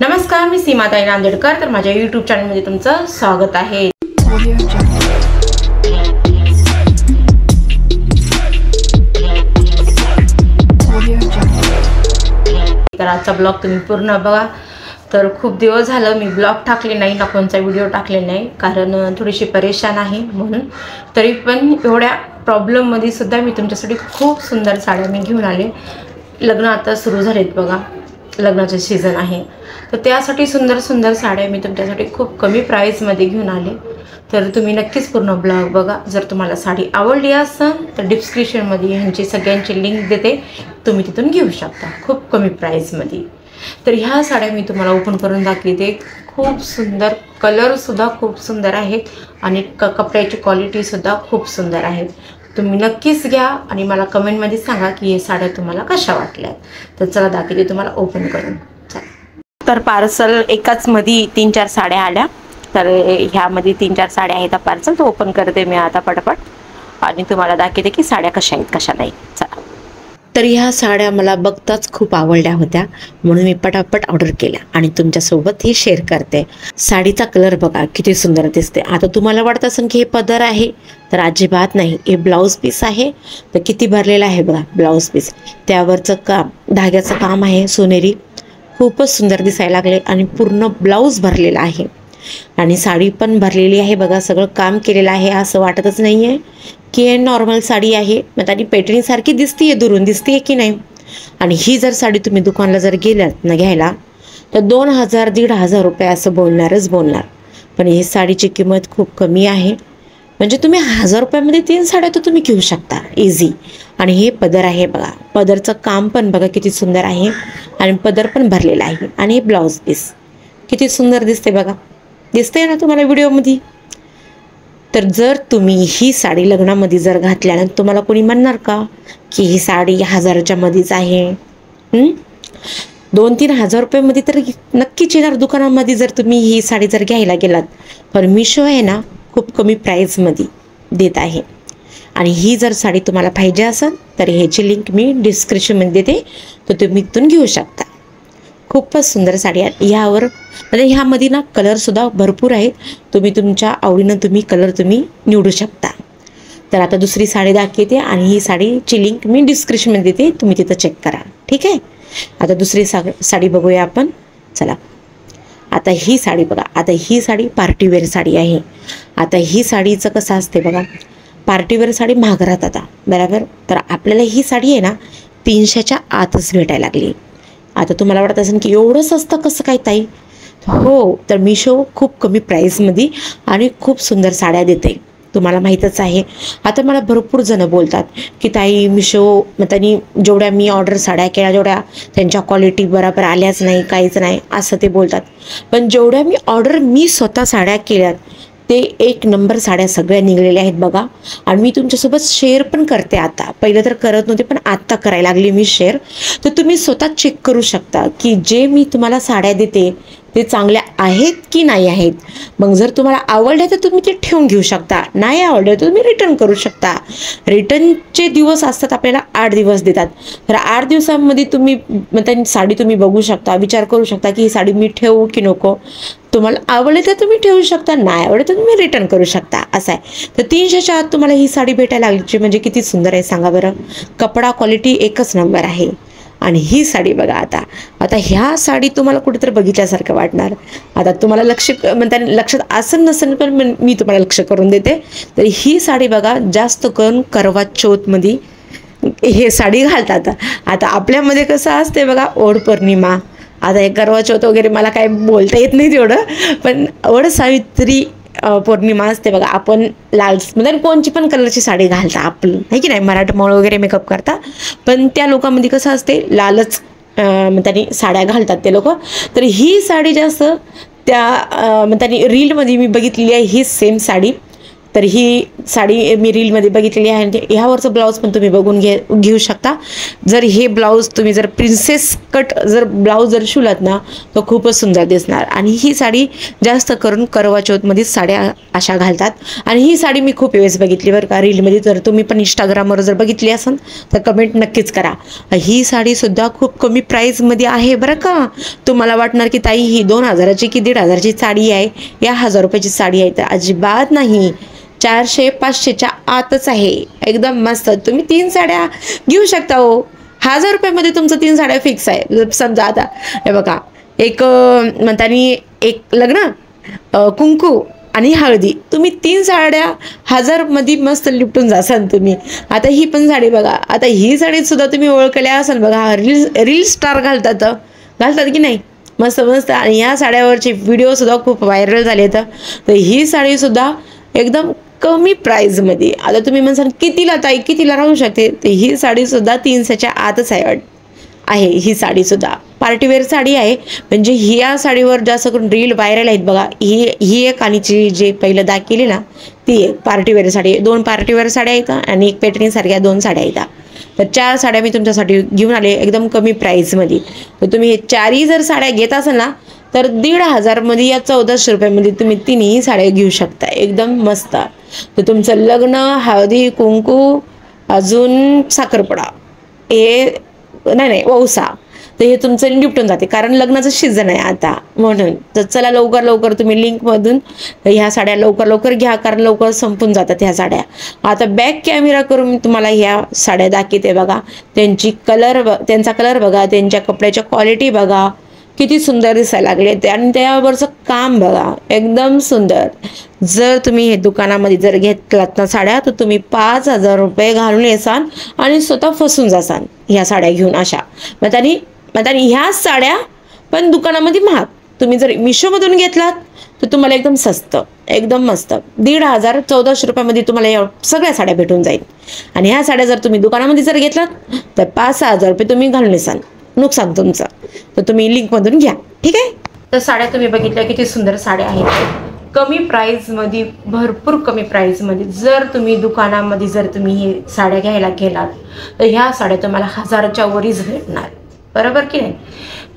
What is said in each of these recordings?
नमस्कार, मी सीमाताई नांदेडकर। तर माझ्या YouTube चॅनलमध्ये तुमचं स्वागत आहे। तर आजचा ब्लॉग तुम्ही पूर्ण बघा। तर खूप दिवस झालं मी ब्लॉग टाकले नाही ना, कोणता व्हिडिओ टाकले नाही, कारण थोडीशी परेशान आहे म्हणून। तरी पण एवढ्या प्रॉब्लेम मध्ये सुद्धा मी तुमच्यासाठी खूप सुंदर साड्या मी घेऊन आले। लग्न आता सुरू झालेत बघा, लग्नाचे सीजन आहे, तर त्यासाठी सुंदर सुंदर साड्या मी तुमच्यासाठी खूप कमी प्राइस मध्ये घेऊन आले। तर तुम्ही नक्कीच पूर्ण ब्लॉग बघा। जर तुम्हाला साडी आवडली असेल तर डिस्क्रिप्शन मध्ये ह्यांची सगळ्यांची लिंक देते, तुम्ही तिथून घेऊ शकता खूप कमी प्राइस मध्ये। तर ह्या साड्या मी तुम्हाला ओपन करून दाखवते। खूप सुंदर कलर सुद्धा खूप सुंदर आहेत आणि कपड्याची क्वालिटी सुद्धा खूप सुंदर आहे। तुम्ही नक्कीच घ्या आणि मला कमेंट मध्ये सांगा की हे साड्या तुम्हाला कशा वाटल्या। तर चला दाखवते तुम्हाला ओपन करून। तर पार्सल एकाच मध्ये 3-4 साड्या आल्या। तर ह्यामध्ये 3-4 साड्या आहेत। पार्सल तो ओपन करते मी आता पटपट आणि तुम्हाला दाखवते की साड्या कशा आहेत कशा नाही। चला। तर ह्या साड्या मला बघताच खूप आवडल्या होत्या, म्हणून मी पटापट ऑर्डर केल्या आणि तुमच्यासोबत ही शेअर करते। साडीचा कलर बघा किती सुंदर दिसते। आता तुम्हाला वाटत असेल की हे पदर आहे, तर अजिबात नाही, हे ब्लाउज पीस आहे। तर किती भरलेला आहे बघा ब्लाउज पीस, त्यावरचं काम धाग्याचं काम आहे सोनेरी, खूपच सुंदर दिसायला लागले आणि पूर्ण ब्लाउज भरलेला आहे आणि साडी पण भरलेली आहे बघा, सगळं काम केलेलं आहे। असं वाटतच नाही आहे की हे नॉर्मल साडी आहे, म्हणजे आणि पैठणी सारखी दिसतीये, दुरून दिसतीये की नाही। आणि ही जर साडी तुम्ही दुकानला जर गेलात ना घ्यायला, तर 2000-1500 रुपये असं बोलणार। पण ही साडीची किंमत खूप कमी आहे, म्हणजे तुम्ही 1000 रुपयामध्ये 3 साड्या तर तुम्ही घेऊ शकता इझी। आणि हे पदर आहे बघा, पदरचं काम पण बघा किती सुंदर आहे आणि पदर पण भरलेला आहे। आणि हे ब्लाउज पीस किती सुंदर दिसते बघा, दिसते ना तुम्हाला व्हिडिओमध्ये। तर जर तुम्ही ही साडी लग्नामध्ये जर घातल्यानंतर तुम्हाला कोणी म्हणणार का की ही साडी 1000च्या मध्येच आहे? 2-3 हजार रुपयामध्ये तर नक्कीच येणार दुकानामध्ये जर तुम्ही ही साडी जर घ्यायला गेलात। पण मीशो आहे ना खूप कमी प्राईसमध्ये देत आहे। आणि ही जर साडी तुम्हाला पाहिजे असेल तर ह्याची लिंक मी डिस्क्रिप्शनमध्ये देते, तर तुम्ही इथून घेऊ शकता। खूपच सुंदर साडी आहे। ह्यावर म्हणजे ह्यामध्ये ना कलरसुद्धा भरपूर आहेत, तुम्ही तुमच्या आवडीनं तुम्ही कलर तुम्ही निवडू शकता। तर आता दुसरी साडी दाखवते आणि ही साडीची लिंक मी डिस्क्रिप्शनमध्ये देते, तुम्ही तिथं चेक करा, ठीक आहे। आता दुसरी साडी बघूया आपण, चला। आता ही साडी बघा, आता ही साडी पार्टीवेअर साडी आहे। आता ही साडीचं कसं असते बघा, पार्टीवेअर साडी महाग राहतात आता, बरोबर। तर आपल्याला ही साडी आहे ना 300च्या आतच भेटायला लागली। आता तुम्हाला वाटत असेल की एवढं स्वस्त कसं काय ताई? हो, तर मीशो खूप कमी प्राईसमध्ये आणि खूप सुंदर साड्या देते, तुम्हाला माहीतच आहे। आता मला भरपूर जण बोलतात की ताई मीशो त्यांनी जेवढ्या मी ऑर्डर साड्या केल्या जेवढ्या त्यांच्या क्वालिटी बरोबर आल्याच नाही, काहीच नाही असं ते बोलतात। पण जेवढ्या मी स्वतः साड्या केल्यात ते 1 नंबर साड्या सगळ्या निघलेल्या आहेत बघा। आणि मी तुमच्यासोबत शेअर पण करते आता, पहिलं तर करत नव्हते पण आत्ता करायला लागली मी शेअर। तर तुम्ही स्वतः चेक करू शकता की जे मी तुम्हाला साड्या देते ते चांगल्या आहेत की नाही आहेत। मग जर तुम्हाला आवडल्या तर तुम्ही ते ठेवून घेऊ शकता, नाही आवडलं तर तुम्ही रिटर्न करू शकता। रिटर्नचे दिवस असतात आपल्याला 8 दिवस देतात। तर 8 दिवसांमध्ये तुम्ही म्हणजे साडी तुम्ही बघू शकता, विचार करू शकता की ही साडी मी ठेवू की नको। तुम्हाला आवडले तर तुम्ही ठेवू शकता, नाही आवडले तर तुम्ही रिटर्न करू शकता, असं आहे। तर 300च्या आत तुम्हाला ही साडी भेटायला लागली, म्हणजे किती सुंदर आहे सांगा बरं। कपडा क्वालिटी एकच नंबर आहे। आणि ही साडी बघा, आता ह्या साडी तुम्हाला कुठेतरी बघितल्यासारखं वाटणार। आता तुम्हाला लक्षात असेल नसेल पण मी तुम्हाला लक्ष करून देते। तर ही साडी बघा जास्त करून करवा चौथमध्ये हे साडी घालतात। आता आपल्यामध्ये कसं असते बघा, ओढ पौर्णिमा, आता हे करवा चौथ वगैरे मला काय बोलता येत नाही तेवढं, पण वड सावित्री पौर्णिमा असते बघा, आपण लाल म्हणजे कोणची पण कलरची साडी घालता आपण, आहे की नाही, मराठमोळ वगैरे मेकअप करता। पण त्या लोकांमध्ये कसं असते लालच त्यांनी साड्या घालतात ते लोक। तर ही साडी जास्त त्या त्यांनी रीलमध्ये मी बघितलेली आहे ही सेम साडी। तर ही साडी मी रीलमध्ये बघितलेली आहे, ह्यावरचं ब्लाऊज पण तुम्ही बघून घेऊ शकता. जर हे ब्लाऊज तुम्ही जर प्रिन्सेस कट जर ब्लाऊज जर शिवलात ना तर खूपच सुंदर दिसणार. आणि ही साडी जास्त करून करवा चौथमध्येच साड्या अशा घालतात. आणि ही साडी मी खूप वेळेस बघितली बरं का रीलमध्ये. जर तुम्ही पण इंस्टाग्रामवर जर बघितली असेल तर कमेंट नक्कीच करा. ही साडीसुद्धा खूप कमी प्राईजमध्ये आहे बरं का. तुम्हाला वाटणार की ताई ही 2000ची की 1500ची साडी आहे, या 1000 रुपयाची साडी आहे, तर अजिबात नाही. 400-500च्या आतच आहे. एकदम मस्त. तुम्ही 3 साड्या घेऊ शकता हो. 1000 रुपयामध्ये तुमचं 3 साड्या फिक्स आहे. समजा आता हे बघा, एक म्हणतानी एक लग्न, कुंकू आणि हळदी, तुम्ही 3 साड्या 1000मध्ये मस्त लिपटून जासाल तुम्ही. आता ही पण साडी बघा. आता ही साडीसुद्धा तुम्ही ओळखल्या असाल बघा. रील स्टार घालतात की नाही, मस्त मस्त. आणि ह्या साड्यावरचे व्हिडिओसुद्धा खूप व्हायरल झाले. तर ही साडीसुद्धा एकदम कमी प्राईजमध्ये. आता तुम्ही म्हणसाल कितीला ताई, कितीला राहू शकते, तर ही साडीसुद्धा 300च्या आतच आहे ही साडीसुद्धा. पार्टीवेअर साडी आहे. म्हणजे ह्या साडीवर जास्त करून रील व्हायरल आहेत बघा. ही एक आणि जे पहिलं दाखवली ना ती एक पार्टीवेअर साडी. 2 पार्टीवेअर साड्या आहेत आणि एक पेटणीसारख्या 2 साड्या आहेत. तर 4 साड्या मी तुमच्यासाठी घेऊन आले एकदम कमी प्राईजमध्ये. तर तुम्ही हे 4ही जर साड्या घेत असाल ना तर 1500मध्ये या 1400 रुपयामध्ये तुम्ही 3ही साड्या घेऊ शकता. एकदम मस्त. तर तुमचं लग्न, हळदी, कुंकू, अजून साखरपुडा, हे नाही वौसा, तर हे तुमचं निपटून जाते. कारण लग्नाचं सीझन आहे आता म्हणून. तर चला लवकर तुम्ही लिंकमधून ह्या साड्या लवकर घ्या, कारण लवकर संपून जातात ह्या साड्या. आता बॅक कॅमेरा करून मी तुम्हाला ह्या साड्या दाखवते बघा. त्यांचा कलर बघा, त्यांच्या कपड्याच्या क्वालिटी बघा, किती सुंदर दिसायला लागले ते. आणि त्यावरचं काम बघा, एकदम सुंदर. जर तुम्ही हे दुकानामध्ये जर घेतलात ना साड्या तर तुम्ही 5000 रुपये घालून येसाल आणि स्वतः फसून जासाल ह्या साड्या घेऊन अशा. मग ह्या साड्या पण दुकानामध्ये महाग. तुम्ही जर मिशोमधून घेतलात तर तुम्हाला एकदम स्वस्त, एकदम मस्त. 1500-1400 रुपयामध्ये तुम्हाला या सगळ्या साड्या भेटून जाईल. आणि ह्या साड्या जर तुम्ही दुकानामध्ये जर घेतलात तर 5-6 रुपये तुम्ही घालून येसाल, नुकसान तुमचं. तर तुम्ही लिंकमधून घ्या, ठीक आहे. तर साड्या तुम्ही बघितल्या किती सुंदर साड्या आहेत कमी प्राईजमध्ये, भरपूर कमी प्राईजमध्ये. जर तुम्ही दुकानामध्ये जर तुम्ही हे साड्या घ्यायला गेलात तर ह्या साड्या तुम्हाला 1000च्या वरच भेटणार, बरोबर की नाही.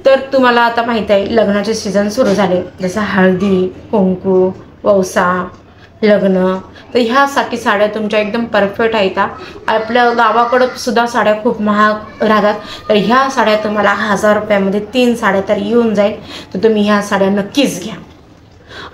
तर तुम्हाला आता माहीत आहे लग्नाचे सीझन सुरू झाले, जसं हळदी, कुंकू, वौसा, लग्न. तर ह्यासाठी साड्या तुमच्या एकदम परफेक्ट आहेत. आपल्या गावाकडं सुद्धा साड्या खूप महाग राहतात. तर ह्या साड्या तुम्हाला 1000 रुपयामध्ये 3 साड्या तर येऊन जाईल. तर तुम्ही ह्या साड्या नक्कीच घ्या.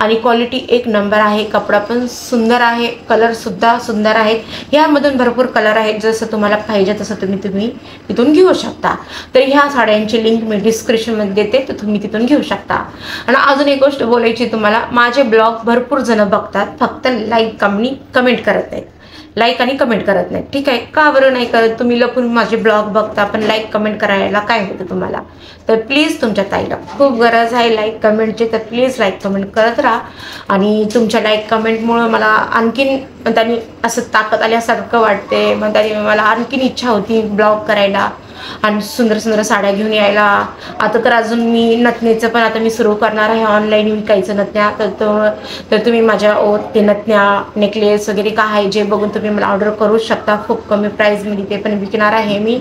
आणि क्वालिटी एक नंबर आहे. कपडा पण सुंदर आहे, कलरसुद्धा सुंदर आहेत. ह्यामधून भरपूर कलर आहेत. जसं तुम्हाला पाहिजे तसं तुम्ही तिथून घेऊ शकता. तर ह्या साड्यांची लिंक मी डिस्क्रिप्शनमध्ये देते, तर तुम्ही तिथून घेऊ शकता. आणि अजून एक गोष्ट बोलायची तुम्हाला, माझे ब्लॉग भरपूर जण बघतात, फक्त लाईक कमेंट करत नाहीत. लाईक आणि कमेंट करत नाही, ठीक आहे. का बरं नाही करत? तुम्ही लपून माझे ब्लॉग बघता, पण लाईक कमेंट करायला काय होतं तुम्हाला? तर प्लीज तुमच्या ताईला खूप गरज आहे लाईक कमेंटची, तर प्लीज लाईक कमेंट करत राहा. आणि तुमच्या लाईक कमेंटमुळं मला आणखीन म्हणतानी असं ताकद आल्यासारखं वाटते. म्हणतानी मला आणखीन इच्छा होती ब्लॉग करायला आणि सुंदर सुंदर साड्या घेऊन यायला. आता तर अजून मी नथनीचं पण आता मी सुरू करणार आहे, ऑनलाईन विकायचं नथण्या. तर तुम्ही माझ्या ते नथण्या, नेकलेस वगैरे काय आहे जे बघून तुम्ही मला ऑर्डर करू शकता. खूप कमी प्राईजमध्ये ते पण विकणार आहे मी.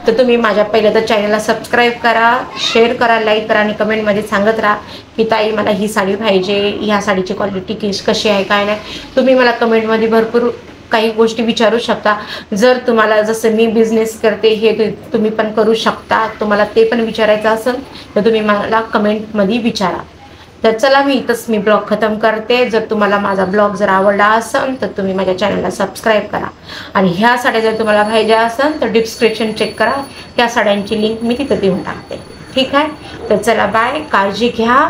तर तुम्ही माझ्या पहिलं तर चॅनलला सबस्क्राईब करा, शेअर करा, लाईक करा आणि कमेंटमध्ये सांगत राहा की ताई मला ही साडी पाहिजे, ह्या साडीची क्वालिटी कशी आहे काय नाही. तुम्ही मला कमेंटमध्ये भरपूर काही गोष्टी विचारू शकता. जर तुम्हाला जसं मी बिझनेस करते हे तुम्ही पण करू शकता, तुम्हाला ते पण विचारायचं असेल तर तुम्ही मला कमेंटमध्ये विचारा. तर चला मी इथंच ब्लॉग खतम करते. जर तुम्हाला माझा ब्लॉग जर आवडला असेल तर तुम्ही माझ्या चॅनलला सबस्क्राईब करा. आणि ह्या साड्या जर तुम्हाला पाहिजे असेल तर डिस्क्रिप्शन चेक करा, त्या साड्यांची लिंक मी तिथं देऊन टाकते, ठीक आहे. तर चला बाय, काळजी घ्या.